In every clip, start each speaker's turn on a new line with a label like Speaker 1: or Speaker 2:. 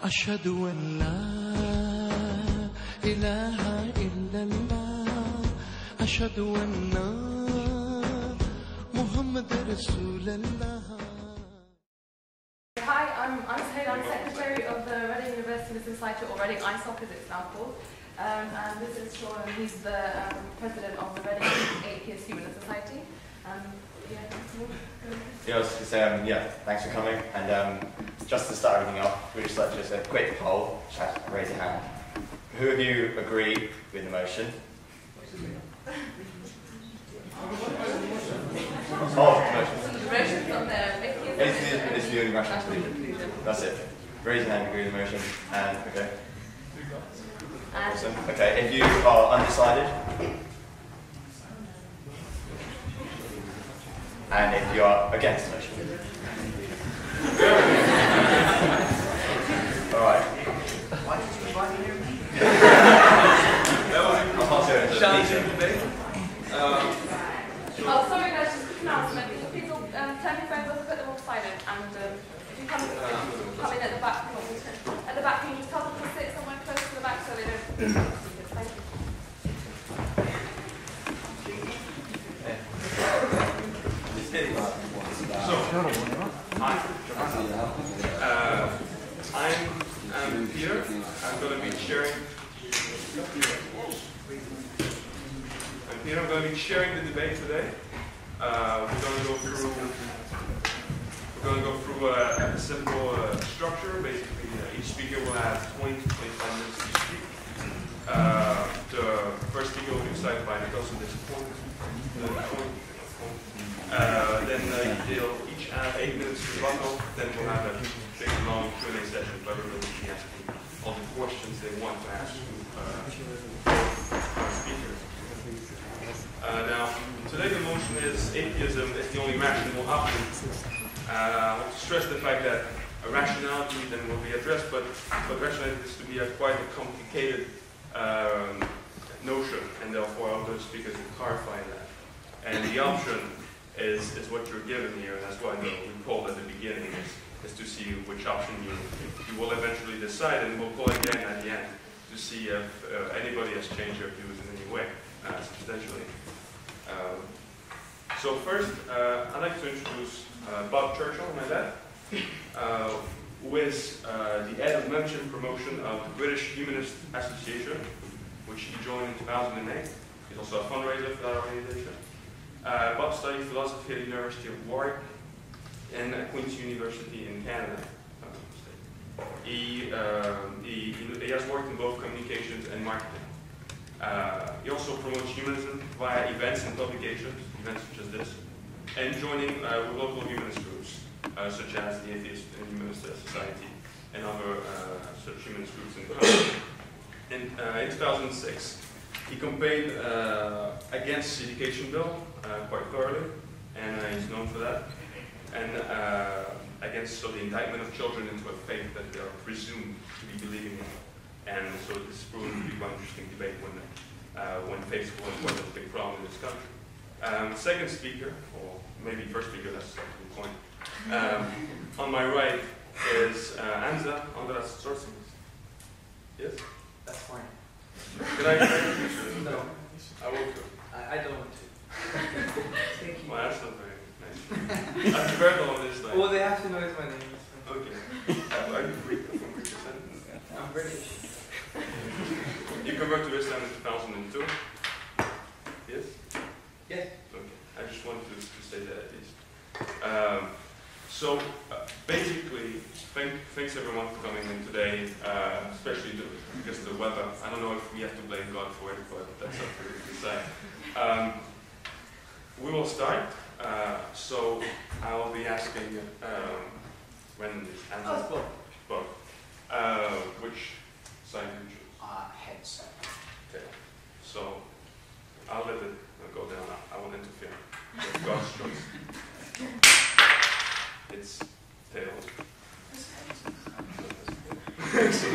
Speaker 1: أشهد أن لا إله إلا الله أشهد أن محمد رسول الله.
Speaker 2: Hi, I'm Sayed. I'm Secretary of the Reading University Muslim Society, or Reading ISOC as it's now called. And this is Sean, he's the President of the Reading Atheist Humanist Society.
Speaker 3: Yeah, I was going to say, thanks for coming. And just to start everything off, we'd just like just a quick poll. Chat, raise your hand. Who of you agree with the motion?
Speaker 2: The motion's on there.
Speaker 3: It's the only rational conclusion. That's it. Raise your hand, agree with the motion. And, okay. Awesome. Okay, if you are undecided, and if you are against the motion. Alright.
Speaker 4: Why did you invite me here?
Speaker 3: I'll pass it over to Lisa.
Speaker 2: Oh, sorry guys, just a quick announcement. Can you please all turn your phones off, put them on silent, and if you come in at the back, can you just tell them to sit somewhere close to the back so they don't... Thank you.
Speaker 5: I'm Peter. I'm going to be sharing. I'm going to be sharing the debate today. We're going to go through a simple structure. Basically, each speaker will have 20 to 25 minutes to speak. The first speaker will be decided by because of this point. Then they'll each have 8 minutes to rebuttal. Then we'll have a big long Q&A session where everyone will be asking all the questions they want to ask our speakers. Now, today the motion is atheism is the only rational option. I want to stress the fact that rationality then will be addressed, but rationality is to be quite a complicated notion, and therefore other speakers will clarify that. And the option is what you're given here, and that's why we called at the beginning is to see which option you will eventually decide, and we'll call again at the end to see if anybody has changed their views in any way, substantially. So first, I'd like to introduce Bob Churchill, my dad, who is the head of membership and promotion of the British Humanist Association, which he joined in 2008. He's also a fundraiser for that organization. Bob studied philosophy at the University of Warwick and at Queen's University in Canada. He has worked in both communications and marketing. He also promotes humanism via events and publications, events such as this, and joining with local humanist groups, such as the Atheist and Humanist Society and other such humanist groups in the country. In 2006, he campaigned against the education bill quite thoroughly, and he's known for that, and against the indictment of children into a faith that they are presumed to be believing in. And so this proved to be quite an interesting debate when faith was a big problem in this country. Second speaker, or maybe first speaker, that's the point. On my right is Hamza Tzortzis. Yes?
Speaker 4: That's fine.
Speaker 5: Can I introduce you?
Speaker 4: No.
Speaker 5: I will too.
Speaker 4: I don't want to. Thank you.
Speaker 5: Well, that's not very nice. I prepared all this time.
Speaker 4: Well, they have to know it's my name.
Speaker 5: Okay. Are you Greek?
Speaker 4: I'm British.
Speaker 5: You converted to Islam in 2002? Yes?
Speaker 4: Yes.
Speaker 5: Okay. I just wanted to say that at least. Basically, thanks everyone for coming in today, especially because of the weather. I don't know if we have to blame God for it, but that's up for you to decide. We will start. So I will be asking randomly. Both. Which side do you choose?
Speaker 4: Heads.
Speaker 5: Okay. So I'll let it go down. I won't interfere. It's God's choice. It's tails. So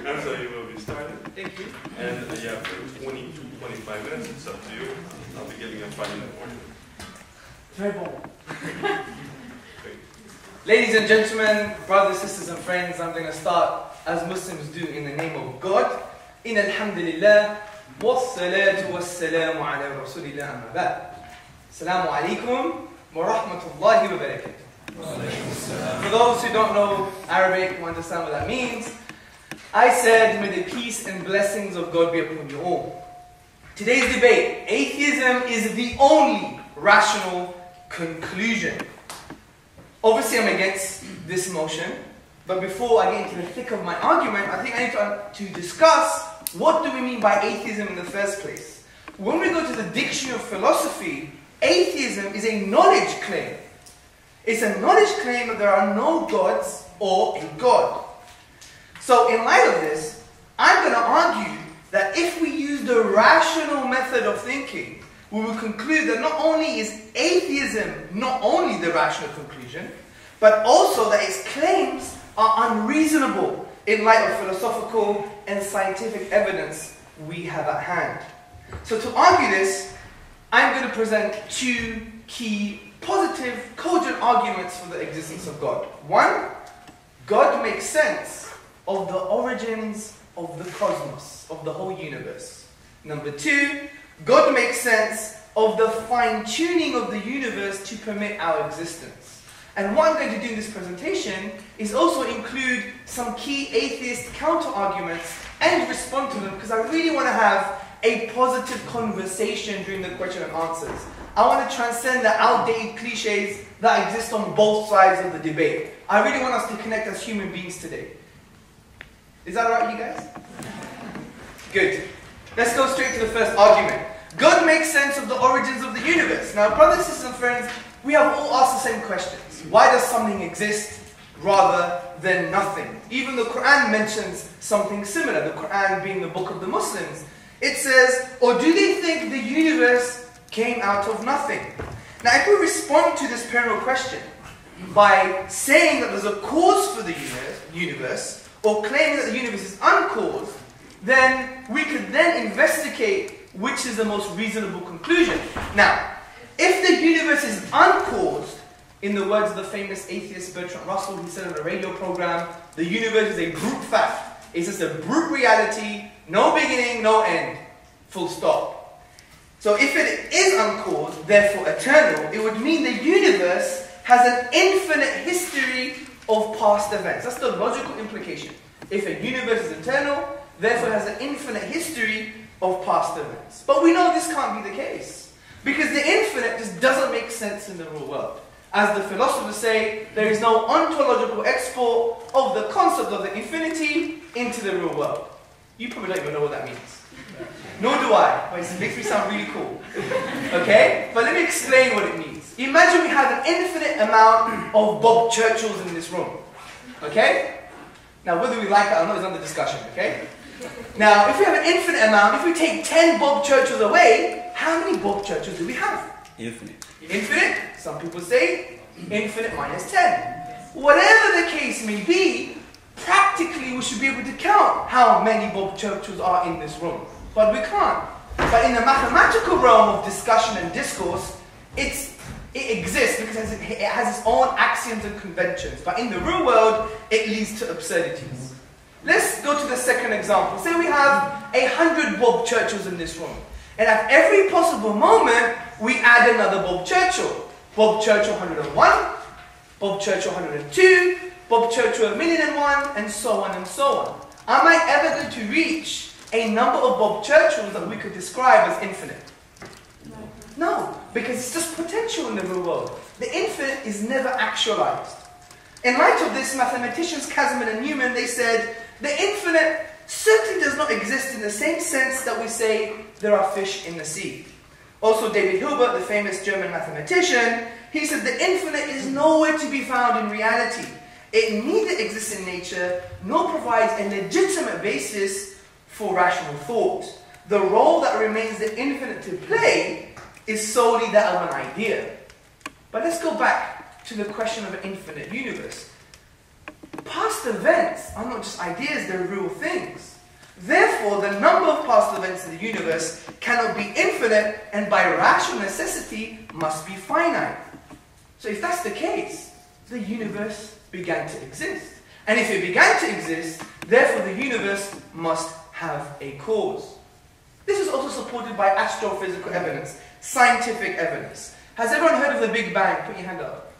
Speaker 5: Hamza, you will be starting.
Speaker 4: Thank you.
Speaker 5: And yeah, for 20 to 25 minutes, it's up to you. I'll be giving a 5-minute warning.
Speaker 4: Treble. Ladies and gentlemen, brothers, sisters and friends, I'm going to start as Muslims do in the name of God. In alhamdulillah, wassalatu wassalamu ala rasulillah amma ba'd. Assalamu alaikum wa rahmatullahi wa barakatuh. For those who don't know Arabic, who understand what that means, I said, may the peace and blessings of God be upon you all. Today's debate, atheism is the only rational conclusion. Obviously, I'm against this motion, but before I get into the thick of my argument, I think I need to discuss what do we mean by atheism in the first place. When we go to the dictionary of philosophy, atheism is a knowledge claim. It's a knowledge claim that there are no gods or a God. So in light of this, I'm going to argue that if we use the rational method of thinking, we will conclude that not only is atheism not only the rational conclusion, but also that its claims are unreasonable in light of philosophical and scientific evidence we have at hand. So to argue this, I'm going to present two key positive, cogent arguments for the existence of God. One, God makes sense of the origins of the cosmos, of the whole universe. Number two, God makes sense of the fine-tuning of the universe to permit our existence. And what I'm going to do in this presentation is also include some key atheist counter-arguments and respond to them, because I really want to have a positive conversation during the question and answers. I want to transcend the outdated cliches that exist on both sides of the debate. I really want us to connect as human beings today. Is that alright, you guys? Good. Let's go straight to the first argument. God makes sense of the origins of the universe. Now, brothers, sisters, and friends, we have all asked the same questions. Why does something exist rather than nothing? Even the Quran mentions something similar, the Quran being the book of the Muslims. It says, or do they think the universe came out of nothing? Now, if we respond to this perennial question by saying that there's a cause for the universe, or claiming that the universe is uncaused, then we could then investigate which is the most reasonable conclusion. Now, if the universe is uncaused, in the words of the famous atheist Bertrand Russell, he said on a radio program, the universe is a brute fact. It's just a brute reality, no beginning, no end, full stop. So if it is uncaused, therefore eternal, it would mean the universe has an infinite history of past events. That's the logical implication. If a universe is eternal, therefore it has an infinite history of past events. But we know this can't be the case, because the infinite just doesn't make sense in the real world. As the philosophers say, there is no ontological export of the concept of the infinity into the real world. You probably don't even know what that means. Nor do I, but it makes me sound really cool. Okay? But let me explain what it means. Imagine we have an infinite amount of Bob Churchills in this room. Okay? Now, whether we like that or not is under discussion, okay? Now, if we have an infinite amount, if we take 10 Bob Churchills away, how many Bob Churchills do we have?
Speaker 6: Infinite.
Speaker 4: Infinite? Some people say infinite minus 10. Whatever the case may be, practically we should be able to count how many Bob Churchills are in this room. But we can't. But in the mathematical realm of discussion and discourse, it exists because it has its own axioms and conventions. But in the real world, it leads to absurdities. Let's go to the second example. Say we have 100 Bob Churchills in this room. And at every possible moment, we add another Bob Churchill. Bob Churchill 101, Bob Churchill 102, Bob Churchill 1,000,001, and so on and so on. Am I ever going to reach a number of Bob Churchills that we could describe as infinite? No, because it's just potential in the real world. The infinite is never actualized. In light of this, mathematicians Casimir and Newman, they said, the infinite certainly does not exist in the same sense that we say there are fish in the sea. Also, David Hilbert, the famous German mathematician, he said the infinite is nowhere to be found in reality. It neither exists in nature, nor provides a legitimate basis for rational thought. The role that remains the infinite to play is solely that of an idea. But let's go back to the question of an infinite universe. Past events are not just ideas, they're real things. Therefore, the number of past events in the universe cannot be infinite, and by rational necessity must be finite. So if that's the case, the universe began to exist. And if it began to exist, therefore the universe must have a cause. This is also supported by astrophysical evidence, scientific evidence. Has everyone heard of the Big Bang? Put your hand up.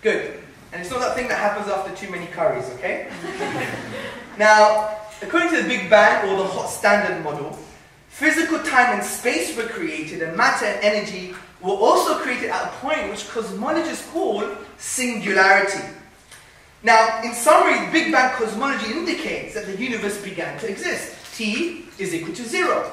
Speaker 4: Good. And it's not that thing that happens after too many curries, okay? Now, according to the Big Bang, or the hot standard model, physical time and space were created, and matter and energy were also created at a point which cosmologists call singularity. Now, in summary, Big Bang cosmology indicates that the universe began to exist. T is equal to 0.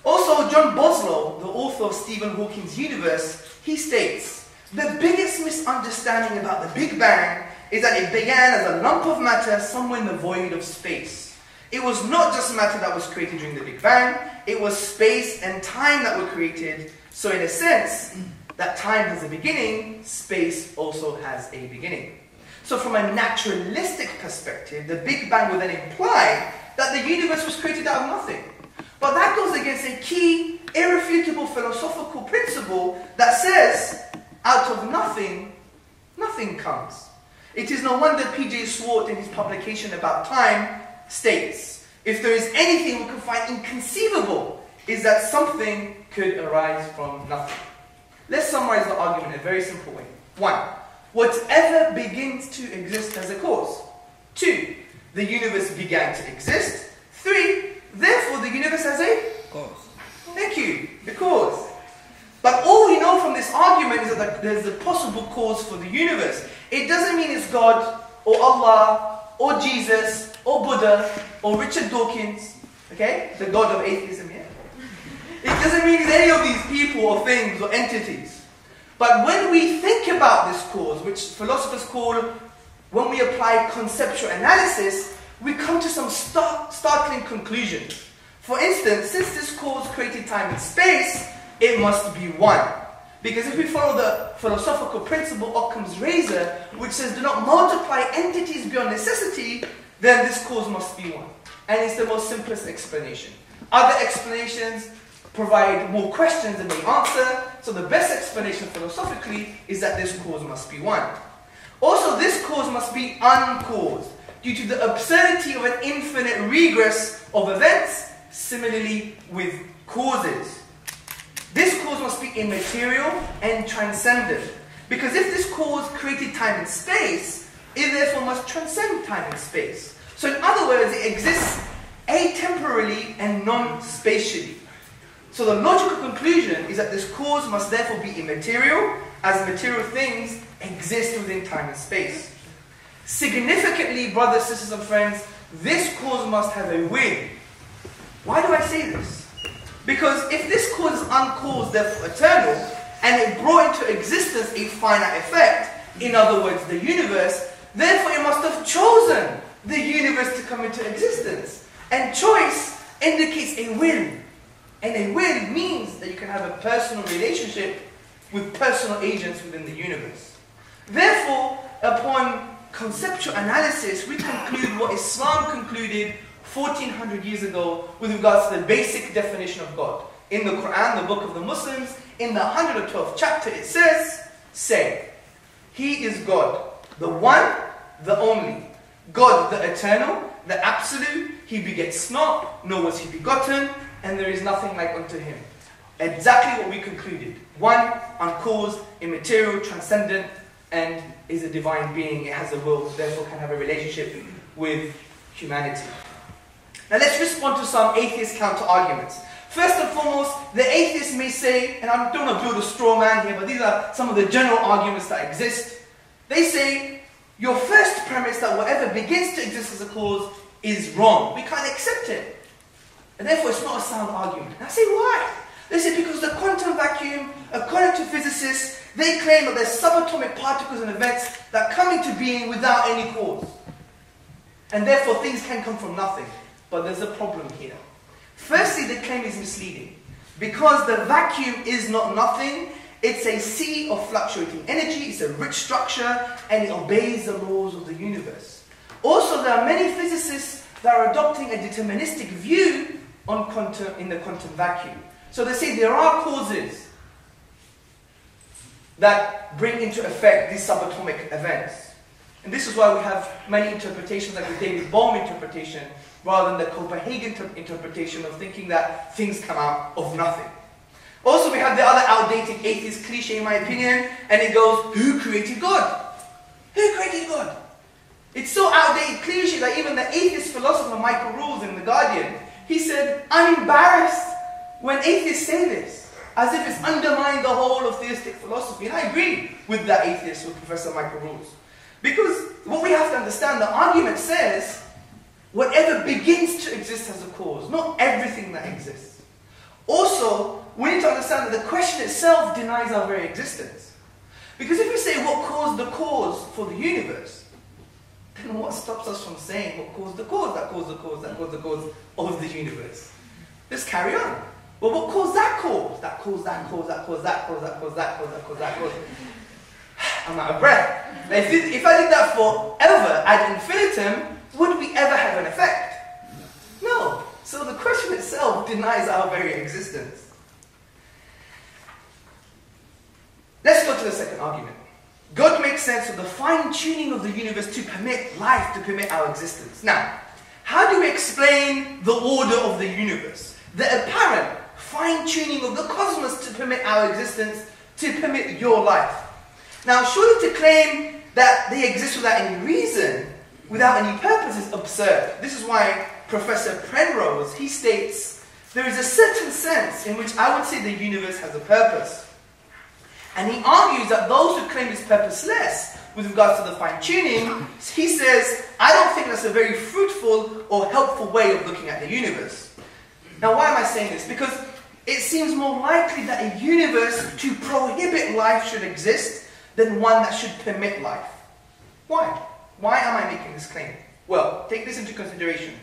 Speaker 4: Also, John Boswell, the author of Stephen Hawking's universe, he states, the biggest misunderstanding about the Big Bang is that it began as a lump of matter somewhere in the void of space. It was not just matter that was created during the Big Bang, it was space and time that were created. So in a sense, that time has a beginning, space also has a beginning. So from a naturalistic perspective, the Big Bang would then imply that the universe was created out of nothing. But that goes against a key, irrefutable philosophical principle that says, out of nothing, nothing comes. It is no wonder P.J. Swart in his publication about time states, if there is anything we can find inconceivable, is that something could arise from nothing. Let's summarize the argument in a very simple way. 1. Whatever begins to exist has a cause. 2. The universe began to exist. 3. Therefore, the universe has a cause. Thank you, the cause. But all we know from this argument is that there's a possible cause for the universe. It doesn't mean it's God, or Allah, or Jesus, or Buddha, or Richard Dawkins, okay? The God of atheism here. It doesn't mean it's any of these people, or things, or entities. But when we think about this cause, which philosophers call, when we apply conceptual analysis, we come to some startling conclusions. For instance, since this cause created time and space, it must be one. Because if we follow the philosophical principle Occam's razor, which says do not multiply entities beyond necessity, then this cause must be one. And it's the most simplest explanation. Other explanations provide more questions than they answer, so the best explanation philosophically is that this cause must be one. Also, this cause must be uncaused, due to the absurdity of an infinite regress of events, similarly with causes. This cause must be immaterial and transcendent, because if this cause created time and space, it therefore must transcend time and space. So in other words, it exists atemporally and non-spatially. So the logical conclusion is that this cause must therefore be immaterial, as material things exist within time and space. Significantly, brothers, sisters and friends, this cause must have a will. Why do I say this? Because if this cause is uncaused, therefore eternal, and it brought into existence a finite effect, in other words, the universe, therefore it must have chosen the universe to come into existence. And choice indicates a will. And a will means that you can have a personal relationship with personal agents within the universe. Therefore, upon conceptual analysis, we conclude what Islam concluded 1400 years ago with regards to the basic definition of God. In the Quran, the book of the Muslims, in the 112th chapter, it says, say, He is God, the one, the only. God, the eternal, the absolute. He begets not, nor was he begotten, and there is nothing like unto him. Exactly what we concluded. One, uncaused, immaterial, transcendent, and is a divine being. It has a will, therefore can have a relationship with humanity. Now let's respond to some atheist counter-arguments. First and foremost, the atheist may say, and I don't want to build a straw man here, but these are some of the general arguments that exist. They say, your first premise that whatever begins to exist as a cause is wrong. We can't accept it. And therefore it's not a sound argument. And I say, why? They say because the quantum vacuum, according to physicists, they claim that there's subatomic particles and events that come into being without any cause. And therefore things can come from nothing. But there's a problem here. Firstly, the claim is misleading. Because the vacuum is not nothing, it's a sea of fluctuating energy, it's a rich structure, and it obeys the laws of the universe. Also, there are many physicists that are adopting a deterministic view on in the quantum vacuum. So they say there are causes. that bring into effect these subatomic events. And this is why we have many interpretations like the David Bohm interpretation rather than the Copenhagen interpretation of thinking that things come out of nothing. Also, we have the other outdated atheist cliche, in my opinion, and it goes, who created God? Who created God? It's so outdated cliche that even the atheist philosopher Michael Rules in The Guardian, he said, I'm embarrassed when atheists say this, as if it's undermined the whole of theistic philosophy. And I agree with that atheist, with Professor Michael Rules. Because what we have to understand, the argument says, whatever begins to exist has a cause, not everything that exists. Also, we need to understand that the question itself denies our very existence. Because if we say what caused the cause for the universe, then what stops us from saying what caused the cause, that caused the cause, that caused the cause of the universe? Let's carry on. Well, what caused that cause? That caused that cause, that caused that cause, that caused that cause, that caused that cause. I'm out of breath. Now, if I did that forever ad infinitum, would we ever have an effect? No. So the question itself denies our very existence. Let's go to the second argument. God makes sense of the fine-tuning of the universe to permit life, to permit our existence. Now, how do we explain the order of the universe? The apparent fine-tuning of the cosmos to permit our existence, to permit your life. Now, surely to claim that they exist without any reason, without any purpose, is absurd. This is why Professor Penrose, he states, there is a certain sense in which I would say the universe has a purpose. And he argues that those who claim it's purposeless with regards to the fine-tuning, he says, I don't think that's a very fruitful or helpful way of looking at the universe. Now, why am I saying this? Because it seems more likely that a universe to prohibit life should exist than one that should permit life. Why? Why am I making this claim? Well, take this into consideration.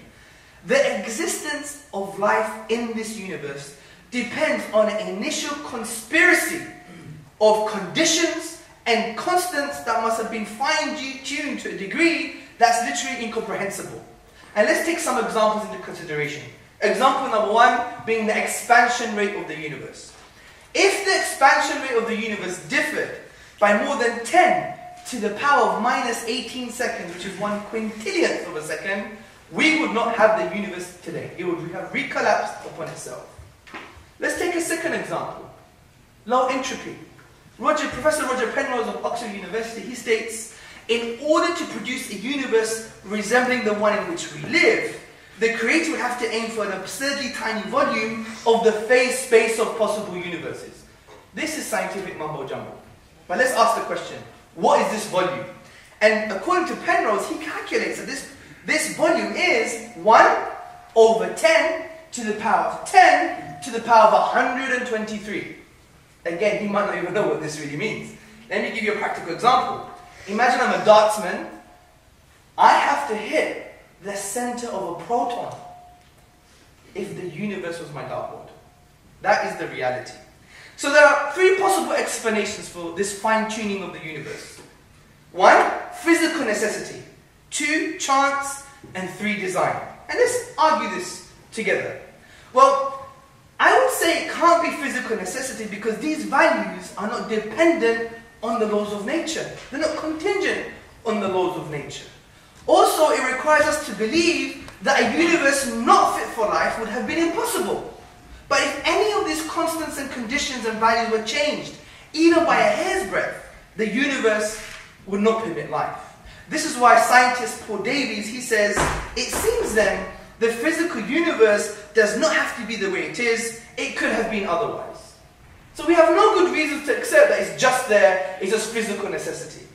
Speaker 4: The existence of life in this universe depends on an initial conspiracy of conditions and constants that must have been fine-tuned to a degree that's literally incomprehensible. And let's take some examples into consideration. Example number one being the expansion rate of the universe. If the expansion rate of the universe differed by more than 10 to the power of minus 18 seconds, which is 1 quintillionth of a second, we would not have the universe today. It would have recollapsed upon itself. Let's take a second example. Low entropy. Professor Roger Penrose of Oxford University, he states, in order to produce a universe resembling the one in which we live, the creator would have to aim for an absurdly tiny volume of the phase space of possible universes. This is scientific mumbo-jumbo. But let's ask the question, what is this volume? And according to Penrose, he calculates that this volume is 1 over 10 to the power of 10 to the power of 123. Again, he might not even know what this really means. Let me give you a practical example. Imagine I'm a dartsman. I have to hit the center of a proton if the universe was my dartboard. That is the reality. So there are three possible explanations for this fine-tuning of the universe. 1, physical necessity. 2, chance. And 3, design. And let's argue this together. Well, I would say it can't be physical necessity because these values are not dependent on the laws of nature. They're not contingent on the laws of nature. Also, it requires us to believe that a universe not fit for life would have been impossible. But if any of these constants and conditions and values were changed, even by a hair's breadth, the universe would not permit life. This is why scientist Paul Davies, he says, it seems then the physical universe does not have to be the way it is, it could have been otherwise. So we have no good reason to accept that it's just there, it's just physical necessity.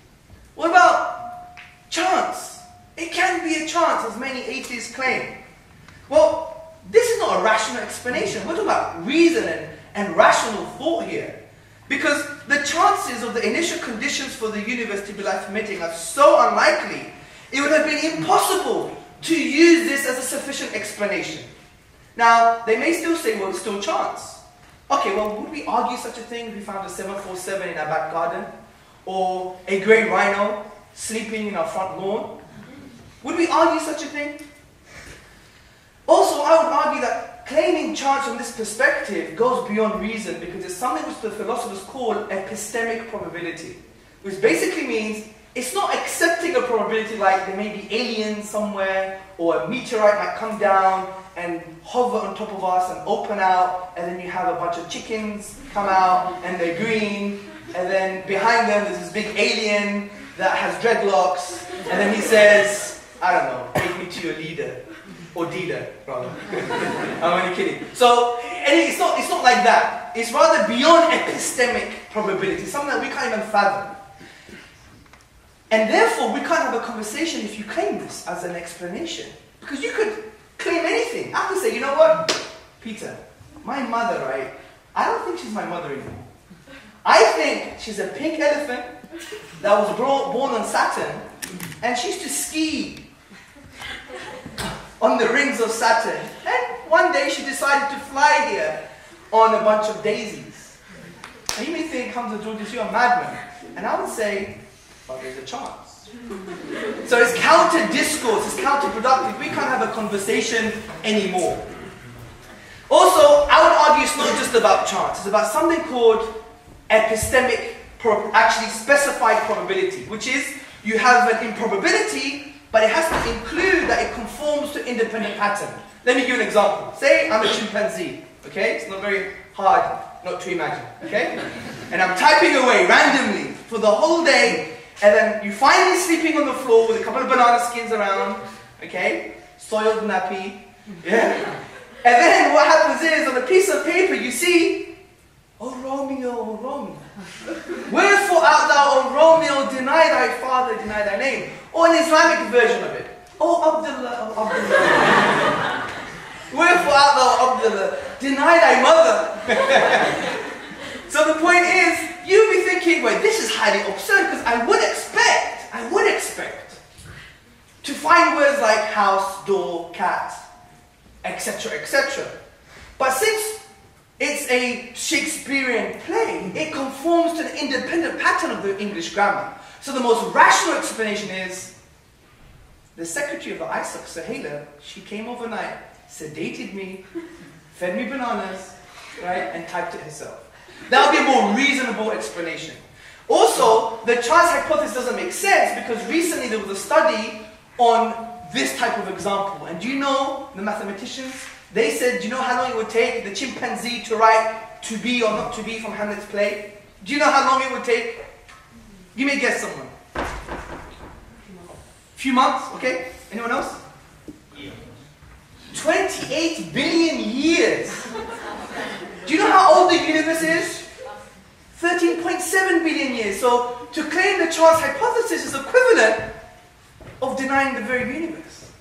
Speaker 4: What about chance? It can be a chance, as many atheists claim. Well, this is not a rational explanation. We're talking about reason and rational thought here. Because the chances of the initial conditions for the universe to be life permitting are so unlikely, it would have been impossible to use this as a sufficient explanation. Now, they may still say, well, it's still chance. Okay, well, would we argue such a thing if we found a 747 in our back garden? Or a grey rhino sleeping in our front lawn? Would we argue such a thing? Also, I would argue that claiming chance from this perspective goes beyond reason because it's something which the philosophers call epistemic probability, which basically means it's not accepting a probability like there may be aliens somewhere or a meteorite might come down and hover on top of us and open out, and then you have a bunch of chickens come out and they're green, and then behind them there's this big alien that has dreadlocks, and then he says, I don't know, take me to your leader. Or dealer, rather. I'm only kidding. So, and it's not like that. It's rather beyond epistemic probability, something that we can't even fathom. And therefore, we can't have a conversation if you claim this as an explanation. Because you could claim anything. I could say, you know what, Peter, my mother, right? I don't think she's my mother anymore. I think she's a pink elephant that was born on Saturn, and she used to ski on the rings of Saturn. And one day she decided to fly here on a bunch of daisies. And you may think, Hamza Tzortzis, you're a madman. And I would say, well, there's a chance. So it's counter-discourse, it's counterproductive. We can't have a conversation anymore. Also, I would argue it's not just about chance. It's about something called epistemic, actually specified probability, which is you have an improbability, but it has to include that it conforms to independent pattern. Let me give you an example. Say I'm a chimpanzee, okay? It's not very hard not to imagine, okay? And I'm typing away randomly for the whole day, and then you find me sleeping on the floor with a couple of banana skins around, okay? Soiled nappy, yeah? And then what happens is, on a piece of paper, you see, oh Romeo, oh Romeo. Wherefore art thou, O Romeo, deny thy father, deny thy name. Or an Islamic version of it. Oh Abdullah, oh Abdullah. Wherefore art thou, Abdullah, deny thy mother. So the point is, you'll be thinking, wait, this is highly absurd, because I would expect to find words like house, door, cat, etc., etc. But since it's a Shakespearean play, it conforms to the independent pattern of the English grammar. So the most rational explanation is, the secretary of the ISOC, Sahela, she came overnight, sedated me, fed me bananas, right, and typed it herself. That would be a more reasonable explanation. Also, the chance hypothesis doesn't make sense because recently there was a study on this type of example. And do you know, the mathematicians, they said, do you know how long it would take the chimpanzee to write to be or not to be from Hamlet's play? Do you know how long it would take? Give me a guess, someone. Few months, okay? Anyone else? 28 billion years. Do you know how old the universe is? 13.7 billion years. So to claim the chance hypothesis is equivalent of denying the very universe.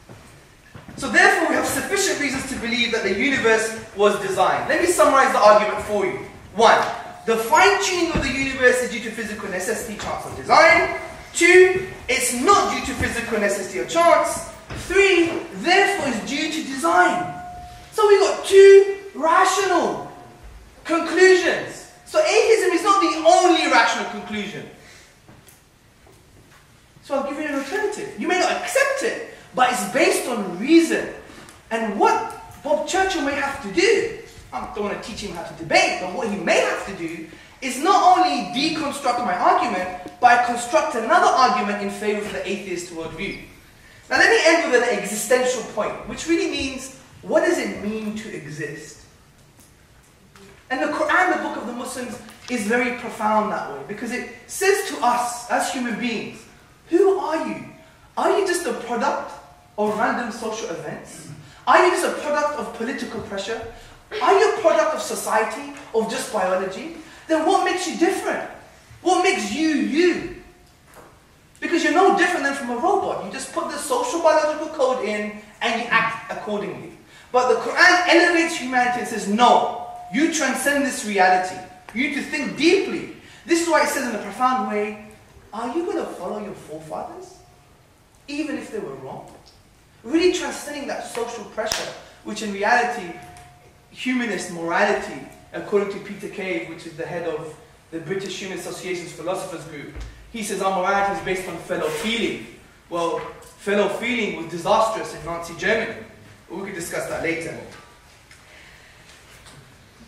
Speaker 4: So therefore we have sufficient reasons to believe that the universe was designed. Let me summarize the argument for you. 1. The fine-tuning of the universe is due to physical necessity, chance, or design. 2. It's not due to physical necessity or chance. 3. Therefore it's due to design. So we got 2 rational conclusions. So atheism is not the only rational conclusion. So I'll give you an alternative. You may not accept it, but it's based on reason. And what Bob Churchill may have to do, I don't want to teach him how to debate, but what he may have to do is not only deconstruct my argument, but construct another argument in favor of the atheist worldview. Now let me end with an existential point, which really means, what does it mean to exist? And the Quran, the book of the Muslims, is very profound that way, because it says to us, as human beings, who are you? Are you just a product of random social events? Are you just a product of political pressure? Are you a product of society, of just biology? Then what makes you different? What makes you, you? Because you're no different than from a robot. You just put the social biological code in and you act accordingly. But the Quran elevates humanity and says, no, you transcend this reality. You need to think deeply. This is why it says in a profound way, are you going to follow your forefathers? Even if they were wrong? Really transcending that social pressure, which in reality, humanist morality, according to Peter Cave, which is the head of the British Human Association's philosophers group, he says our morality is based on fellow feeling. Well, fellow feeling was disastrous in Nazi Germany. But we could discuss that later.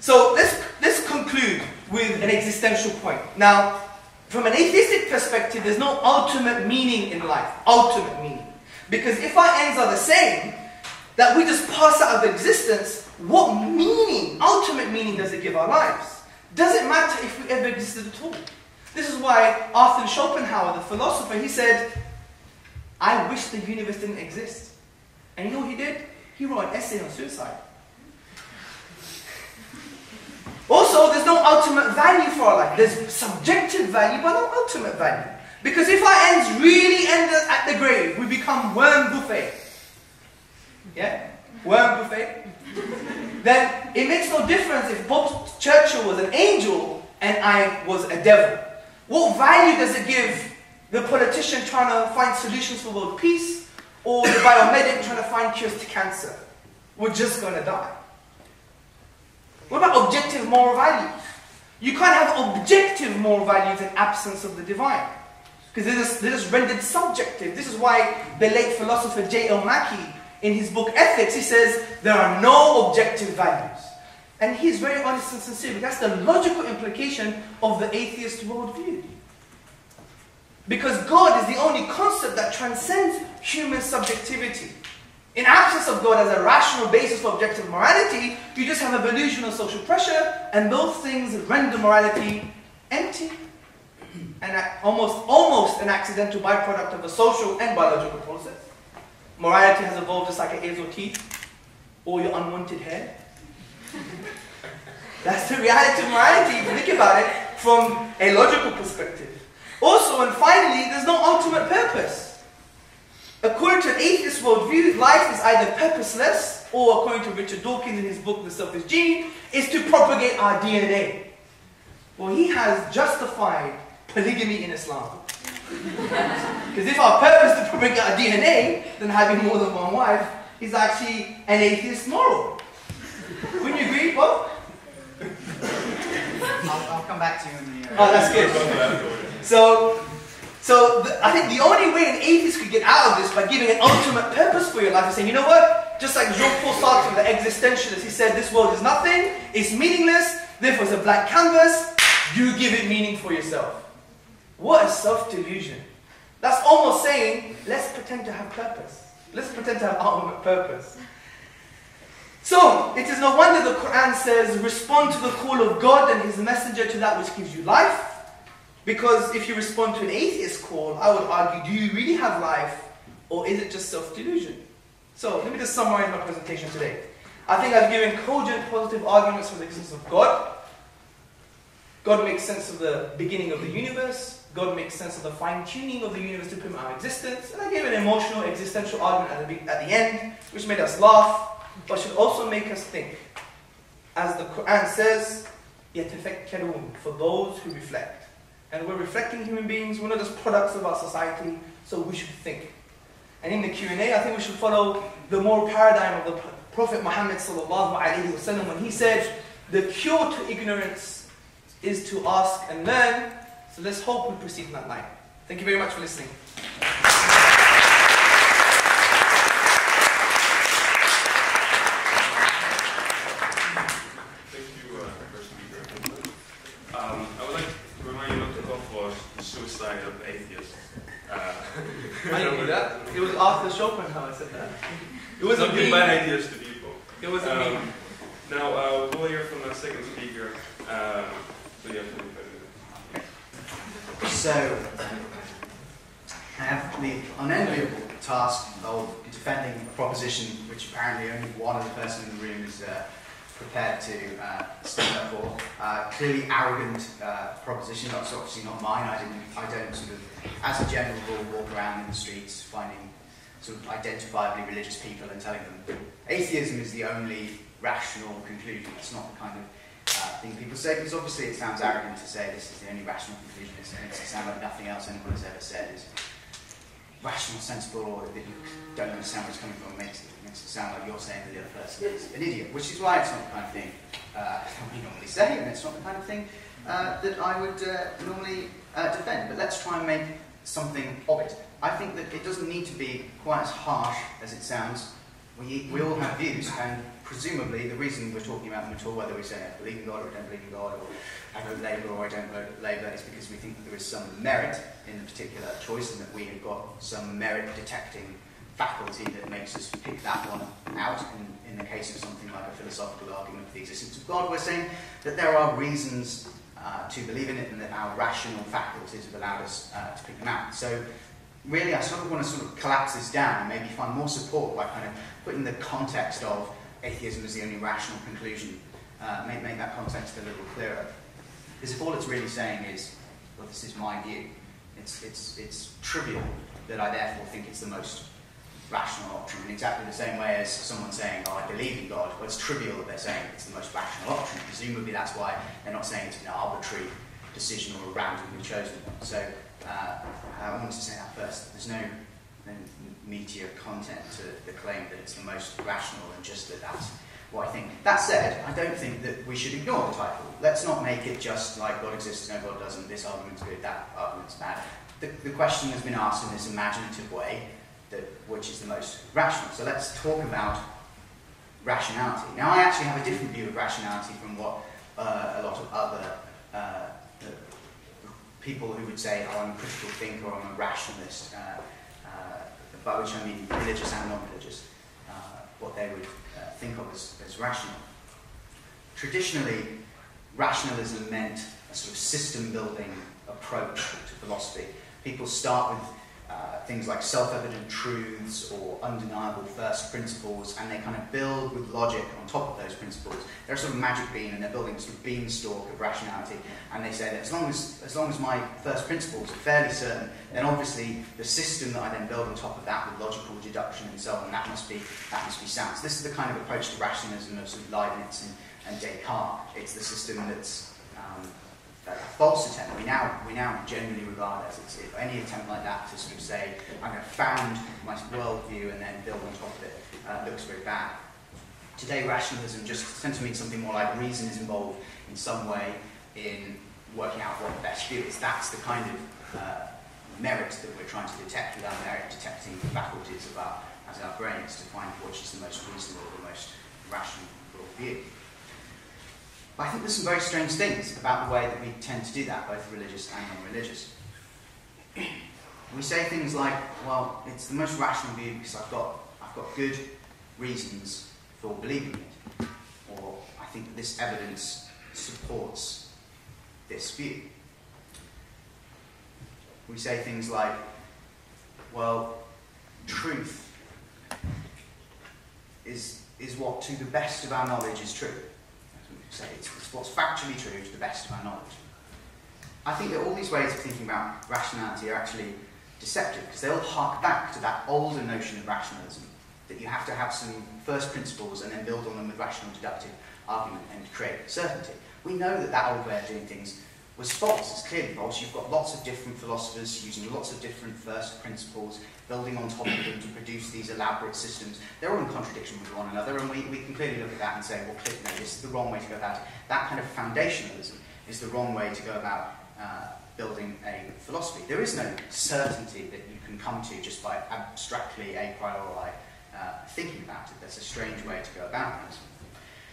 Speaker 4: So let's conclude with an existential point. Now, from an atheistic perspective, there's no ultimate meaning in life. Ultimate meaning. Because if our ends are the same, that we just pass out of existence, what meaning, ultimate meaning does it give our lives? Does it matter if we ever existed at all? This is why Arthur Schopenhauer, the philosopher, he said, I wish the universe didn't exist. And you know what he did? He wrote an essay on suicide. Also, there's no ultimate value for our life. There's subjective value, but no ultimate value. Because if our ends really end at the grave, we become worm buffet. Yeah? Worm buffet. Then it makes no difference if both Churchill was an angel and I was a devil. What value does it give the politician trying to find solutions for world peace or the biomedic trying to find cures to cancer? We're just going to die. What about objective moral values? You can't have objective moral values in absence of the divine. Because they're just rendered subjective. This is why the late philosopher J.L. Mackie, in his book Ethics, he says there are no objective values. And he's very honest and sincere, because that's the logical implication of the atheist worldview. Because God is the only concept that transcends human subjectivity. In absence of God as a rational basis for objective morality, you just have a delusional social pressure, and those things render morality empty and almost an accidental byproduct of a social and biological process. Morality has evolved just like an ears or teeth, or your unwanted hair. That's the reality of morality, if you think about it from a logical perspective. Also, and finally, there's no ultimate purpose. According to an atheist worldview, life is either purposeless, or according to Richard Dawkins in his book, The Selfish Gene, is to propagate our DNA. Well, he has justified polygamy in Islam. Because if our purpose is to propagate our DNA, then having more than one wife is actually an atheist moral. Wouldn't you agree, Bob?
Speaker 6: I'll come back to you in the...
Speaker 4: Oh, that's good. I think the only way an atheist could get out of this by giving an ultimate purpose for your life is saying, you know what? Just like Jean-Paul Sartre, the existentialist, he said, this world is nothing, it's meaningless, therefore it's a blank canvas, you give it meaning for yourself. What a self-delusion. That's almost saying, let's pretend to have purpose. Let's pretend to have ultimate purpose. So, it is no wonder the Quran says, respond to the call of God and His messenger to that which gives you life. Because if you respond to an atheist call, I would argue, do you really have life, or is it just self-delusion? So, let me just summarize my presentation today. I think I've given cogent, positive arguments for the existence of God. God makes sense of the beginning of the universe. God makes sense of the fine-tuning of the universe to permit our existence. And I gave an emotional, existential argument at the end, which made us laugh, but should also make us think. As the Quran says, يَتَفَكَّرُونَ, for those who reflect. And we're reflecting human beings, we're not just products of our society, so we should think. And in the Q&A, I think we should follow the moral paradigm of the Prophet Muhammad sallallahu alaihi wasallam when he said, the cure to ignorance is to ask and learn. So let's hope we proceed in that line. Thank you very much for listening.
Speaker 5: Thank you, first speaker. I would like to remind you not to go for the suicide of atheists.
Speaker 4: I didn't do that. It was Arthur Schopenhauer said that. It wasn't
Speaker 5: not give
Speaker 4: me.
Speaker 5: bad ideas to people.
Speaker 4: It wasn't me.
Speaker 5: Now, we'll hear from the second speaker. So you have 25 minutes.
Speaker 6: So, I have the unenviable task of defending a proposition which apparently only one other person in the room is prepared to stand up for. Clearly arrogant proposition. That's obviously not mine. I don't sort of, as a general rule, walk around in the streets finding sort of identifiably religious people and telling them atheism is the only rational conclusion. It's not the kind of thing people say, because obviously it sounds arrogant to say this is the only rational conclusion. It makes it sound like nothing else anyone has ever said is rational, sensible, or that you don't understand where it's coming from. It makes it sound like you're saying that the other person is an idiot, which is why it's not the kind of thing that we normally say, and it's not the kind of thing that I would normally defend. But let's try and make something of it. I think that it doesn't need to be quite as harsh as it sounds. We all have views, and presumably the reason we're talking about them at all, whether we say I believe in God or I don't believe in God, or I vote Labour or I don't vote Labour, is because we think that there is some merit in the particular choice and that we have got some merit detecting faculty that makes us pick that one out. In the case of something like a philosophical argument for the existence of God, we're saying that there are reasons to believe in it and that our rational faculties have allowed us to pick them out. So really I sort of want to sort of collapse this down and maybe find more support by kind of putting the context of atheism as the only rational conclusion, make that context a little clearer. Because if all it's really saying is, well, this is my view, it's trivial that I therefore think it's the most rational option, in exactly the same way as someone saying, oh, I believe in God. Well, it's trivial that they're saying it's the most rational option. Presumably that's why they're not saying it's an arbitrary decision or a randomly chosen one. So I wanted to say that first. There's no meatier content to the claim that it's the most rational and just that that's what I think. That said, I don't think that we should ignore the title. Let's not make it just like God exists, no God doesn't, this argument's good, that argument's bad. The question has been asked in this imaginative way, which is the most rational. So let's talk about rationality. Now I actually have a different view of rationality from what a lot of other people who would say, oh, I'm a critical thinker or I'm a rationalist, by which I mean religious and non-religious, what they would think of as rational. Traditionally, rationalism meant a sort of system-building approach to philosophy. People start with things like self-evident truths or undeniable first principles, and they kind of build with logic on top of those principles. They're a sort of magic bean, and they're building a sort of beanstalk of rationality, and they say that as long as my first principles are fairly certain, then obviously the system that I then build on top of that with logical deduction and so on, that must be sound. So this is the kind of approach to rationalism of sort of Leibniz and Descartes. It's the system that's a false attempt. We now generally regard as any attempt like that to sort of say, I'm going to found my worldview and then build on top of it, looks very bad. Today, rationalism just tends to mean something more like reason is involved in some way in working out what the best view is. That's the kind of merit that we're trying to detect with our merit detecting faculties of our brains to find which is the most reasonable, the most rational view. But I think there's some very strange things about the way that we tend to do that, both religious and non-religious. We say things like, well, it's the most rational view because I've got good reasons for believing it. Or I think that this evidence supports this view. We say things like, well, truth is what to the best of our knowledge is true. Say it's what's factually true to the best of our knowledge. I think that all these ways of thinking about rationality are actually deceptive because they all hark back to that older notion of rationalism, that you have to have some first principles and then build on them with rational deductive argument and create certainty. We know that that old way of doing things was false. It's clearly false. You've got lots of different philosophers using lots of different first principles, building on top of them to produce these elaborate systems. They're all in contradiction with one another, and we can clearly look at that and say, well, clearly, no, this is the wrong way to go about it. That kind of foundationalism is the wrong way to go about building a philosophy. There is no certainty that you can come to just by abstractly a priori thinking about it. That's a strange way to go about things.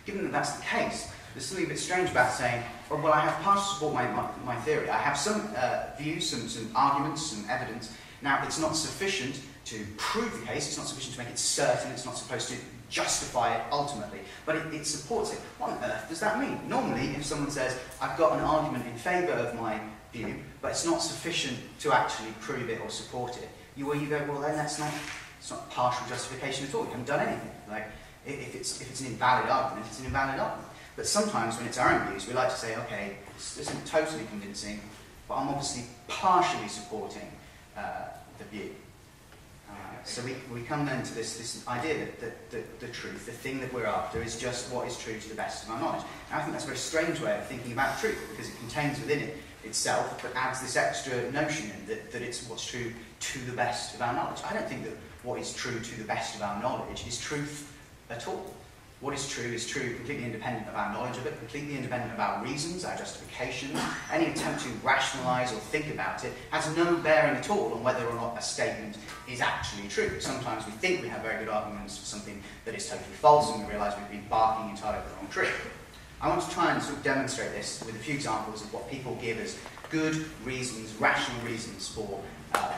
Speaker 6: Given that that's the case, there's something a bit strange about saying, oh, well, I have partial support my theory. I have some views, some arguments, some evidence. Now, it's not sufficient to prove the case. It's not sufficient to make it certain. It's not supposed to justify it ultimately. But it supports it. What on earth does that mean? Normally, if someone says, I've got an argument in favour of my view, but it's not sufficient to actually prove it or support it, you go, well, then it's not partial justification at all. You haven't done anything. Like, if it's an invalid argument, it's an invalid argument. But sometimes when it's our own views, we like to say, okay, this isn't totally convincing, but I'm obviously partially supporting the view. So we come then to this idea that the truth, the thing that we're after, is just what is true to the best of our knowledge. Now, I think that's a very strange way of thinking about truth, because it contains within it itself, but adds this extra notion in that it's what's true to the best of our knowledge. I don't think that what is true to the best of our knowledge is truth at all. what is true, completely independent of our knowledge of it, completely independent of our reasons, our justifications. Any attempt to rationalise or think about it has no bearing at all on whether or not a statement is actually true. Sometimes we think we have very good arguments for something that is totally false, and we realise we've been barking entirely up the wrong tree. I want to try and sort of demonstrate this with a few examples of what people give as good reasons, rational reasons for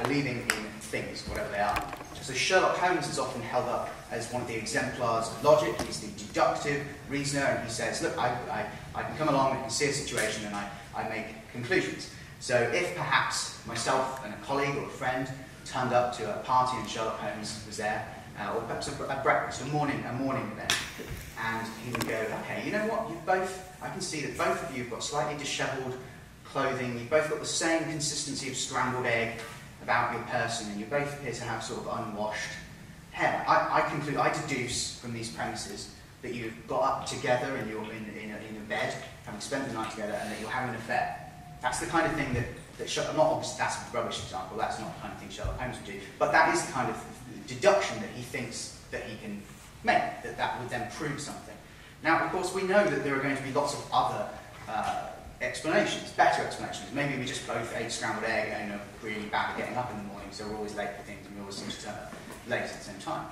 Speaker 6: believing in things, whatever they are. So Sherlock Holmes is often held up as one of the exemplars of logic. He's the deductive reasoner, and he says, look, I can come along and see a situation and I make conclusions. So if perhaps myself and a colleague or a friend turned up to a party and Sherlock Holmes was there, or perhaps a breakfast, a morning event, and he would go, okay, you know what, I can see that both of you have got slightly dishevelled clothing, you've both got the same consistency of scrambled egg about your person, and you both appear to have sort of unwashed hair. I deduce from these premises that you've got up together and you're in a bed, having spent the night together, and that you're having an affair. That's the kind of thing not obviously that's a rubbish example, that's not the kind of thing Sherlock Holmes would do, but that is the kind of deduction that he thinks that he can make, that would then prove something. Now, of course, we know that there are going to be lots of other explanations, better explanations. Maybe we just both ate scrambled egg and are really bad at getting up in the morning, so we're always late for things and we always seem to turn up late at the same time.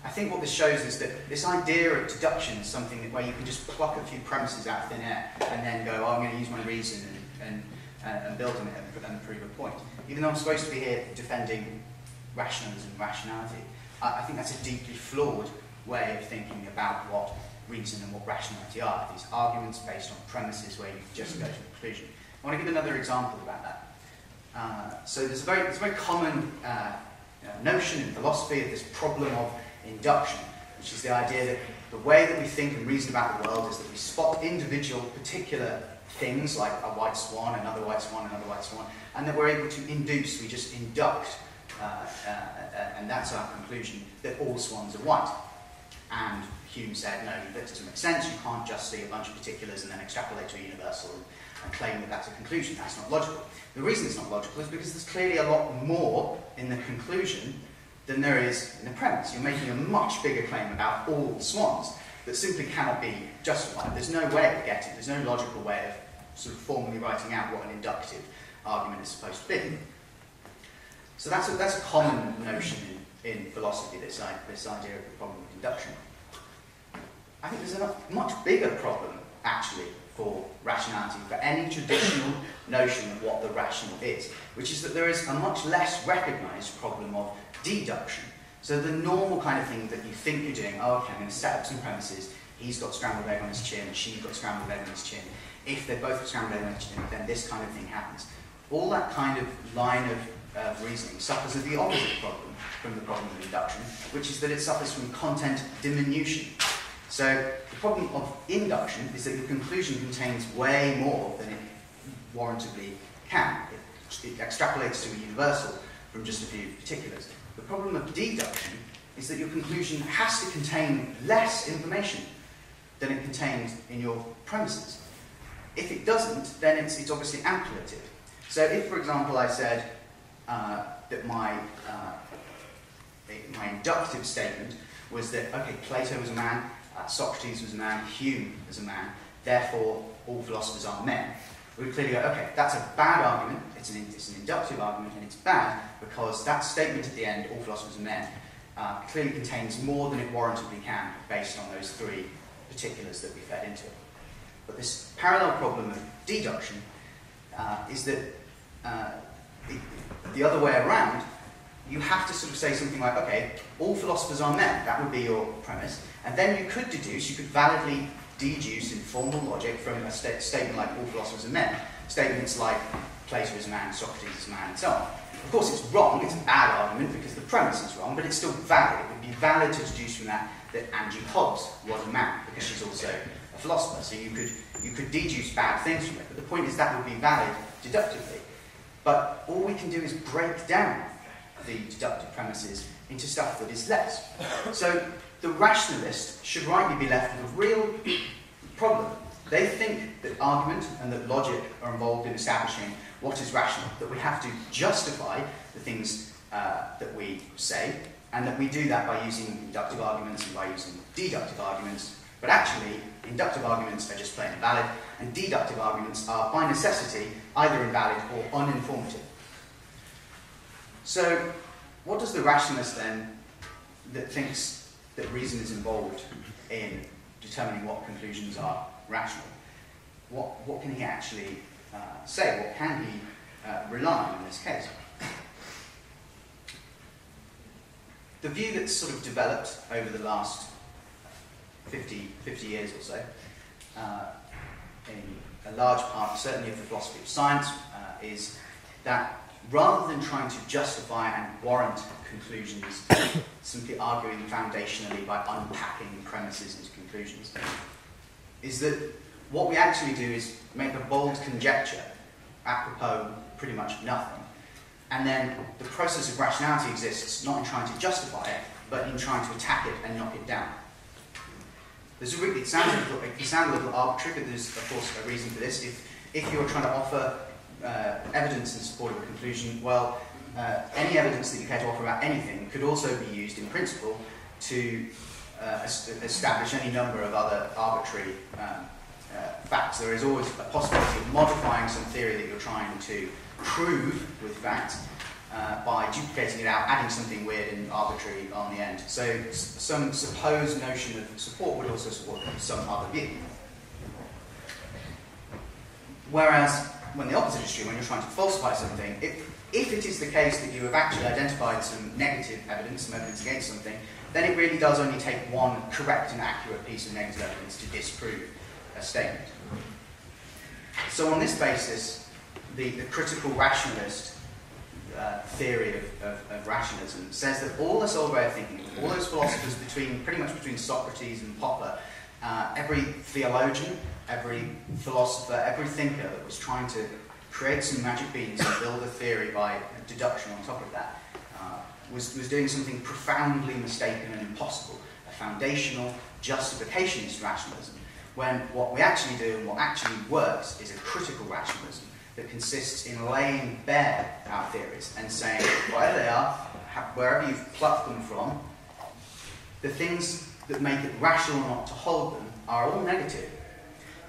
Speaker 6: I think what this shows is that this idea of deduction is something where you can just pluck a few premises out of thin air and then go, oh, I'm going to use my reason and build on it and prove a point. Even though I'm supposed to be here defending rationalism and rationality, I think that's a deeply flawed way of thinking about what reason and what rationality are. These arguments based on premises where you just go to a conclusion. I want to give another example about that. So there's a very common notion in philosophy of this problem of induction, which is the idea that the way that we think and reason about the world is that we spot individual particular things like a white swan, another white swan, another white swan, and that we're able to induce, we just induct, and that's our conclusion, that all swans are white. And Hume said, no, that doesn't make sense, you can't just see a bunch of particulars and then extrapolate to a universal and claim that that's a conclusion. That's not logical. The reason it's not logical is because there's clearly a lot more in the conclusion than there is in the premise. You're making a much bigger claim about all swans that simply cannot be justified. There's no way of getting, there's no logical way of sort of formally writing out what an inductive argument is supposed to be. So that's a common notion in philosophy, this idea of the problem of induction. I think there's a much bigger problem, actually, for rationality, for any traditional notion of what the rational is, which is that there is a much less recognised problem of deduction. So the normal kind of thing that you think you're doing, oh, okay, I'm going to set up some premises, he's got scrambled egg on his chin, she's got scrambled egg on his chin. If they've both got scrambled egg on his chin, then this kind of thing happens. All that kind of line of reasoning suffers of the opposite problem from the problem of induction, which is that it suffers from content diminution. So the problem of induction is that your conclusion contains way more than it warrantably can. It extrapolates to a universal from just a few particulars. The problem of deduction is that your conclusion has to contain less information than it contains in your premises. If it doesn't, then it's obviously ampliative. So if, for example, I said that my inductive statement was that, okay, Plato was a man, Socrates was a man, Hume was a man, therefore all philosophers are men. We would clearly go, okay, that's a bad argument, it's an inductive argument, and it's bad because that statement at the end, all philosophers are men, clearly contains more than it warrantably can based on those three particulars that we fed into it. But this parallel problem of deduction is that the other way around, you have to sort of say something like, okay, all philosophers are men, that would be your premise, and then you could validly deduce in formal logic from a statement like all philosophers are men, statements like Plato is a man, Socrates is a man, and so on. Of course it's wrong, it's a bad argument because the premise is wrong, but it's still valid. It would be valid to deduce from that Angie Hobbs was a man, because she's also a philosopher, so you could deduce bad things from it, but the point is that would be valid deductively. But all we can do is break down the deductive premises into stuff that is less. So the rationalist should rightly be left with a real problem. They think that argument and that logic are involved in establishing what is rational, that we have to justify the things that we say, and that we do that by using inductive arguments and by using deductive arguments, But actually, inductive arguments are just plain invalid, and deductive arguments are, by necessity, either invalid or uninformative. So, what does the rationalist then, that thinks that reason is involved in determining what conclusions are rational, what can he actually say? What can he rely on in this case? The view that's sort of developed over the last 50 years or so, in a large part, certainly of the philosophy of science, is that rather than trying to justify and warrant conclusions, simply arguing foundationally by unpacking premises into conclusions, is that what we actually do is make a bold conjecture, apropos pretty much nothing, and then the process of rationality exists not in trying to justify it, but in trying to attack it and knock it down. It can sound a little arbitrary, but there's, of course, a reason for this. If you're trying to offer evidence in support of a conclusion, well, any evidence that you care to offer about anything could also be used in principle to establish any number of other arbitrary facts. There is always a possibility of modifying some theory that you're trying to prove with facts by duplicating it out, adding something weird and arbitrary on the end. So some supposed notion of support would also support some other view. Whereas when the opposite is true, when you're trying to falsify something, if it is the case that you have actually identified some negative evidence, some evidence against something, then it really does only take one correct and accurate piece of negative evidence to disprove a statement. So on this basis, the critical rationalist theory of rationalism says that all this old way of thinking, all those philosophers pretty much between Socrates and Popper, every theologian, every philosopher, every thinker that was trying to create some magic beans and build a theory by deduction on top of that, was doing something profoundly mistaken and impossible, a foundational justificationist rationalism, when what we actually do and what actually works is a critical rationalism that consists in laying bare our theories and saying, whatever they are, wherever you've plucked them from, the things that make it rational not to hold them are all negative.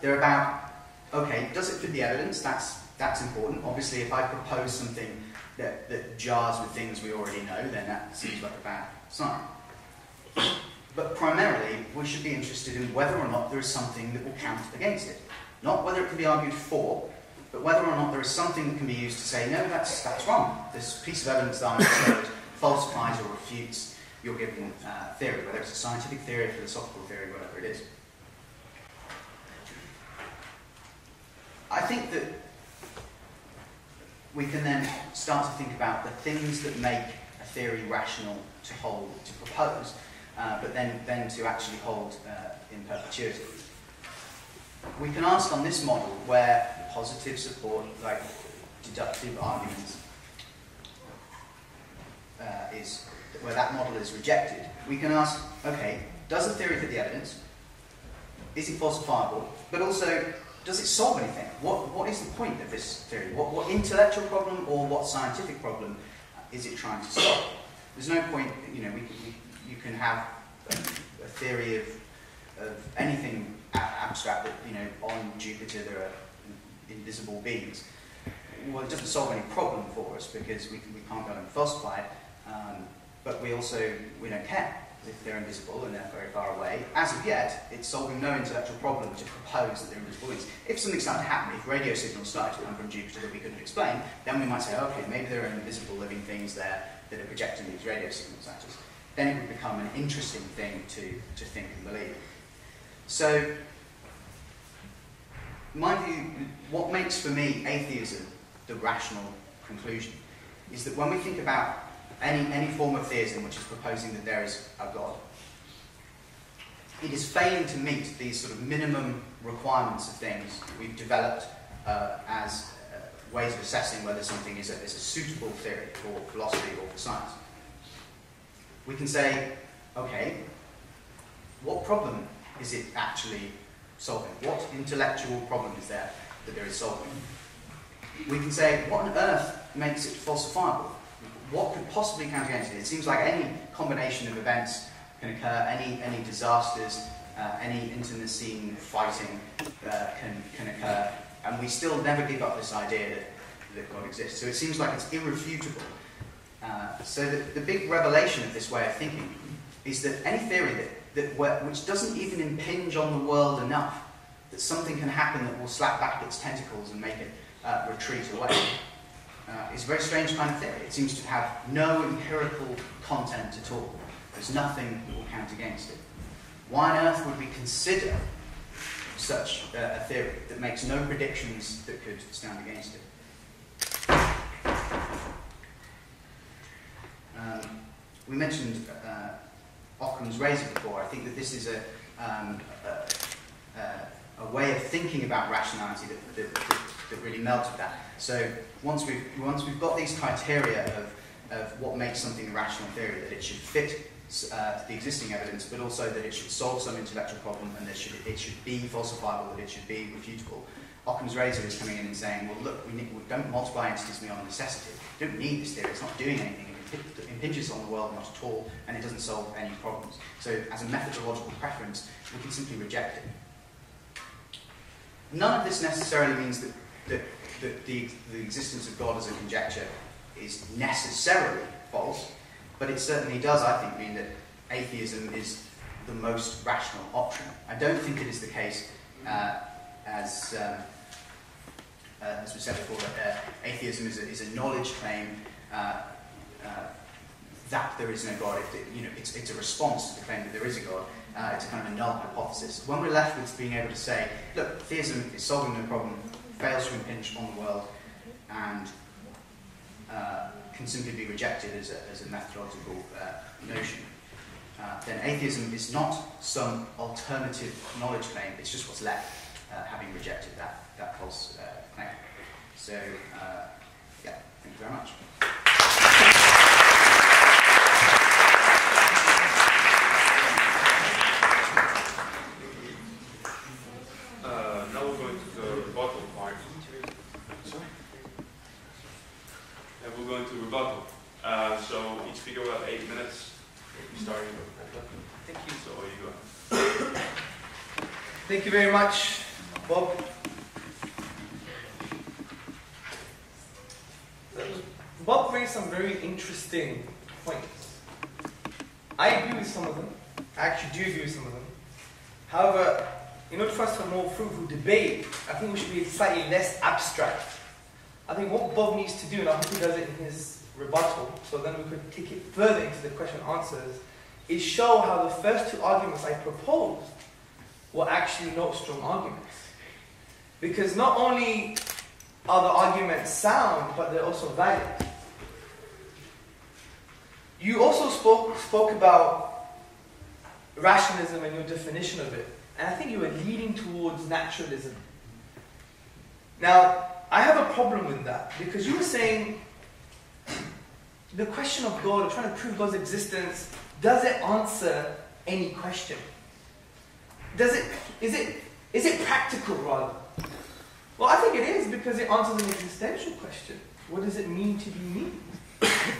Speaker 6: They're about, okay, does it fit the evidence? That's important. Obviously, if I propose something that jars with things we already know, then that seems like a bad sign. But primarily, we should be interested in whether or not there is something that will count against it. Not whether it can be argued for, but whether or not there is something that can be used to say, no, that's wrong. This piece of evidence that I'm showed falsifies or refutes your given theory, whether it's a scientific theory, a philosophical theory, whatever it is. I think that we can then start to think about the things that make a theory rational to hold, to propose, but then to actually hold in perpetuity. We can ask on this model where positive support, like deductive arguments, where that model is rejected, we can ask, okay, does the theory fit the evidence? Is it falsifiable? But also, does it solve anything? What is the point of this theory? What intellectual problem or what scientific problem is it trying to solve? There's no point, you can have a theory of anything abstract that, on Jupiter there are invisible beings. Well, it doesn't solve any problem for us because we can't go and falsify it, but we don't care if they're invisible and they're very far away. As of yet, it's solving no intellectual problem to propose that they're invisible beings. If something started to happen, if radio signals started to come from Jupiter that we couldn't explain, then we might say, okay, maybe there are invisible living things there that are projecting these radio signals at us. Then it would become an interesting thing to think and believe. So, my view, what makes for me atheism the rational conclusion is that when we think about any form of theism which is proposing that there is a God, it is failing to meet these sort of minimum requirements of things we've developed as ways of assessing whether something is a suitable theory for philosophy or for science. We can say, okay, what problem is it actually solving? What intellectual problem is there that there is solving? We can say, what on earth makes it falsifiable? What could possibly count against it? It seems like any combination of events can occur, any disasters, any internecine fighting can occur, and we still never give up this idea that God exists. So it seems like it's irrefutable. So the big revelation of this way of thinking is that any theory which doesn't even impinge on the world enough that something can happen that will slap back its tentacles and make it retreat away is a very strange kind of theory. It seems to have no empirical content at all. There's nothing that will count against it. Why on earth would we consider such a theory that makes no predictions that could stand against it? We mentioned Occam's razor before. I think that this is a way of thinking about rationality that really melted that. So once we've got these criteria of what makes something a rational theory, that it should fit the existing evidence, but also that it should solve some intellectual problem, and that it should be falsifiable, that it should be refutable. Occam's razor is coming in and saying, well, look, we don't multiply entities beyond necessity. We don't need this theory. It's not doing anything. It impinges on the world not at all, and it doesn't solve any problems. So as a methodological preference, we can simply reject it. None of this necessarily means that the existence of God as a conjecture is necessarily false, but it certainly does, I think, mean that atheism is the most rational option. I don't think it is the case, as we said before, that atheism is a knowledge claim that there is no God. It's a response to the claim that there is a God. It's a kind of a null hypothesis. When we're left with being able to say, look, theism is solving no problem, fails to impinge on the world, and can simply be rejected as a methodological notion, then atheism is not some alternative knowledge claim, it's just what's left, having rejected that false claim. So, yeah, thank you very much.
Speaker 5: Now we're going to the rebuttal part.
Speaker 6: Sorry?
Speaker 5: Yeah, we're going to rebuttal. So each speaker will have 8 minutes. We'll be starting with
Speaker 4: Thank you.
Speaker 5: So you go.
Speaker 4: Thank you very much, Bob. Bob raised some very interesting points. I agree with some of them. I actually do agree with some of them. However, in order for us to have a more fruitful debate, I think we should be slightly less abstract. I think what Bob needs to do, and I hope he does it in his rebuttal, so then we could take it further into the question and answers, is show how the first two arguments I proposed were actually not strong arguments. Because not only are the arguments sound, but they're also valid. You also spoke about rationalism and your definition of it. And I think you were leading towards naturalism. Now, I have a problem with that, because you were saying the question of God, or trying to prove God's existence, does it answer any question? Is it practical rather? Well, I think it is, because it answers an existential question. What does it mean to be me?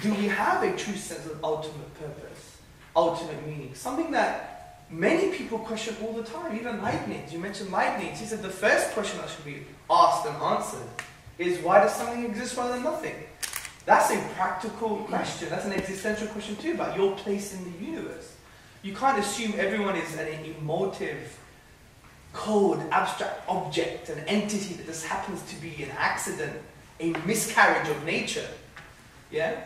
Speaker 4: Do we have a true sense of ultimate purpose, ultimate meaning? Something that many people question all the time, even Leibniz. You mentioned Leibniz. He said the first question that should be asked and answered is, why does something exist rather than nothing? That's a practical question. That's an existential question too, about your place in the universe. You can't assume everyone is an emotive, cold, abstract object, an entity that just happens to be an accident, a miscarriage of nature. Yeah?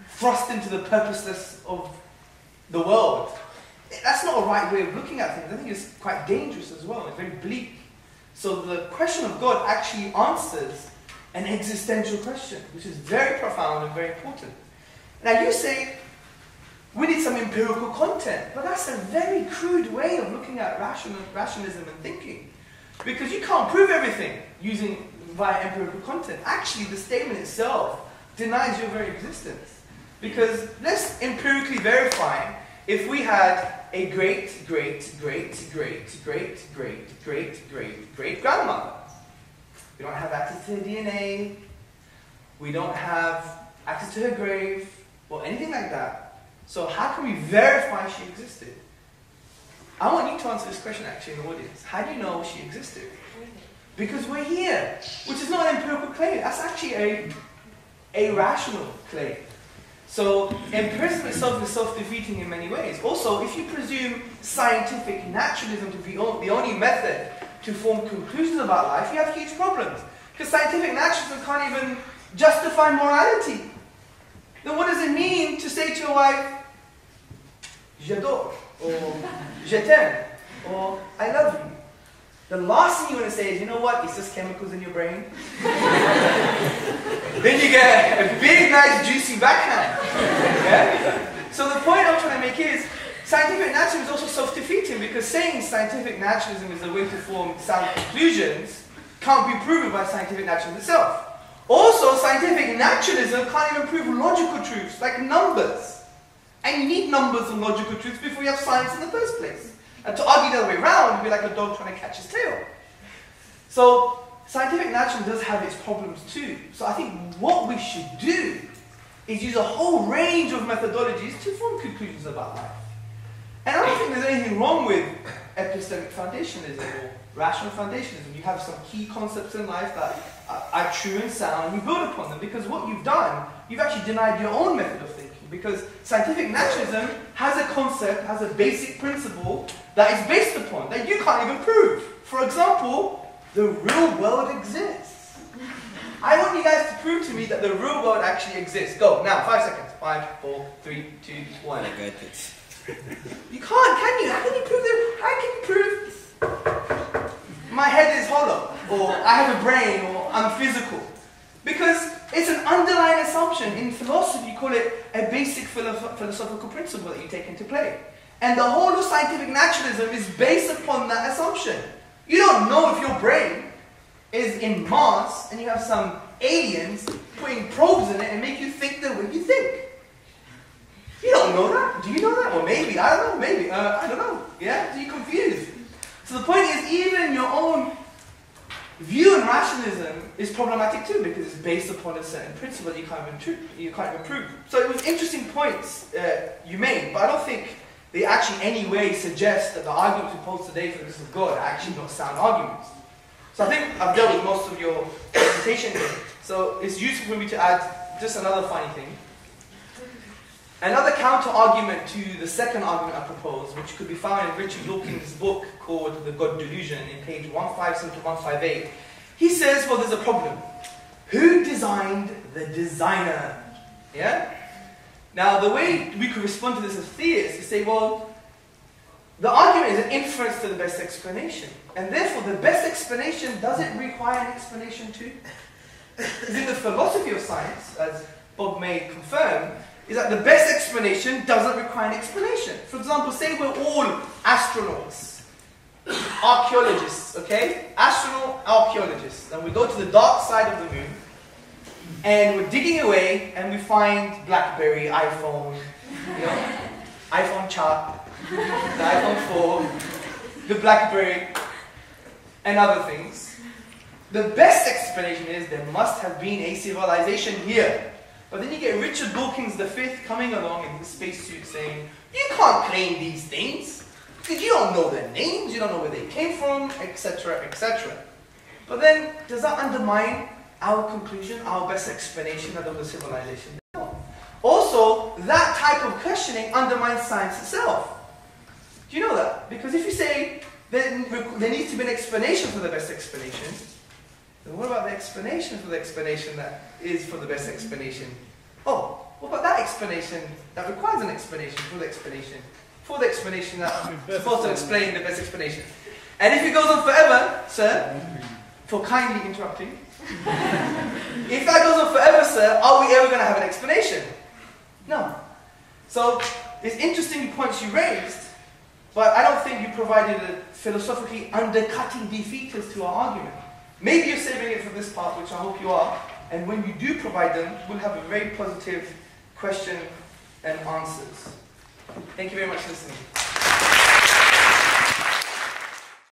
Speaker 4: Thrust into the purposeless of the world. That's not a right way of looking at things. I think it's quite dangerous as well. It's very bleak. So the question of God actually answers an existential question, which is very profound and very important. Now you say, we need some empirical content, but that's a very crude way of looking at rationalism and thinking. Because you can't prove everything via empirical content. Actually, the statement itself denies your very existence. Because let's empirically verify if we had a great grandmother. We don't have access to her DNA, we don't have access to her grave, or anything like that. So how can we verify she existed? I want you to answer this question actually in the audience. How do you know she existed? Because we're here, which is not an empirical claim. That's actually a rational claim. So empiricism itself is self-defeating in many ways. Also, if you presume scientific naturalism to be the only method to form conclusions about life, you have huge problems. Because scientific naturalism can't even justify morality. Then what does it mean to say to your wife, j'adore, or je t'aime, or I love you? The last thing you want to say is, you know what, it's just chemicals in your brain. Then you get a big, nice, juicy backhand. Yeah? So the point I'm trying to make is, scientific naturalism is also self-defeating, because saying scientific naturalism is a way to form sound conclusions can't be proven by scientific naturalism itself. Also, scientific naturalism can't even prove logical truths, like numbers. And you need numbers and logical truths before you have science in the first place. And to argue the other way around would be like a dog trying to catch his tail. So, scientific naturalism does have its problems too. So I think what we should do is use a whole range of methodologies to form conclusions about life. And I don't think there's anything wrong with epistemic foundationalism or rational foundationalism. You have some key concepts in life that are true and sound, and you build upon them, because what you've done, you've actually denied your own method of thinking, because scientific naturalism has a concept, has a basic principle that is based upon, that you can't even prove. For example, the real world exists. I want you guys to prove to me that the real world actually exists. Go, now, 5 seconds. 5, 4, 3, 2, 1. You can't, can you? How can you prove that? How can you prove my head is hollow, or I have a brain, or I'm physical? Because it's an underlying assumption. In philosophy, you call it a basic philosophical principle that you take into play. And the whole of scientific naturalism is based upon that assumption. You don't know if your brain is in Mars, and you have some aliens putting probes in it and make you think the way you think. You don't know that. Do you know that? Or maybe. I don't know. Maybe. I don't know. Yeah? So you're confused. So the point is, even your own view in rationalism is problematic too, because it's based upon a certain principle that you can't even prove. So it was interesting points you made, but I don't think they actually in any way suggest that the arguments we pose today for the existence of God are actually not sound arguments. So I think I've dealt with most of your presentation here. So it's useful for me to add just another funny thing. Another counter-argument to the second argument I proposed, which could be found in Richard Dawkins' book called The God Delusion, in page 157 to 158. He says, well, there's a problem. Who designed the designer? Yeah? Now, the way we could respond to this as theists is say, well, the argument is an inference to the best explanation. And therefore, the best explanation doesn't require an explanation too. Because in the philosophy of science, as Bob may confirm, is that the best explanation doesn't require an explanation. For example, say we're all astronauts, archaeologists, okay? Astronaut archaeologists. And we go to the dark side of the moon, and we're digging away, and we find BlackBerry, iPhone, you know, iPhone chart, the iPhone 4, the BlackBerry, and other things. The best explanation is there must have been a civilization here. But then you get Richard Dawkins V coming along in his spacesuit saying, you can't claim these things, because you don't know their names, you don't know where they came from, etc., etc. But then, does that undermine our conclusion, our best explanation that there was a civilization? No. Also, that type of questioning undermines science itself. Do you know that? Because if you say there needs to be an explanation for the best explanation, then what about the explanation for the explanation that is for the best explanation? Oh, what about that explanation that requires an explanation for the explanation? For the explanation that's supposed to explain the best explanation. And if it goes on forever, sir, for kindly interrupting, if that goes on forever, sir, are we ever going to have an explanation? No. So, it's interesting points you raised, but I don't think you provided a philosophically undercutting defeaters to our argument. Maybe you're saving it for this part, which I hope you are, and when you do provide them, we'll have a very positive question and answers. Thank you very much for listening.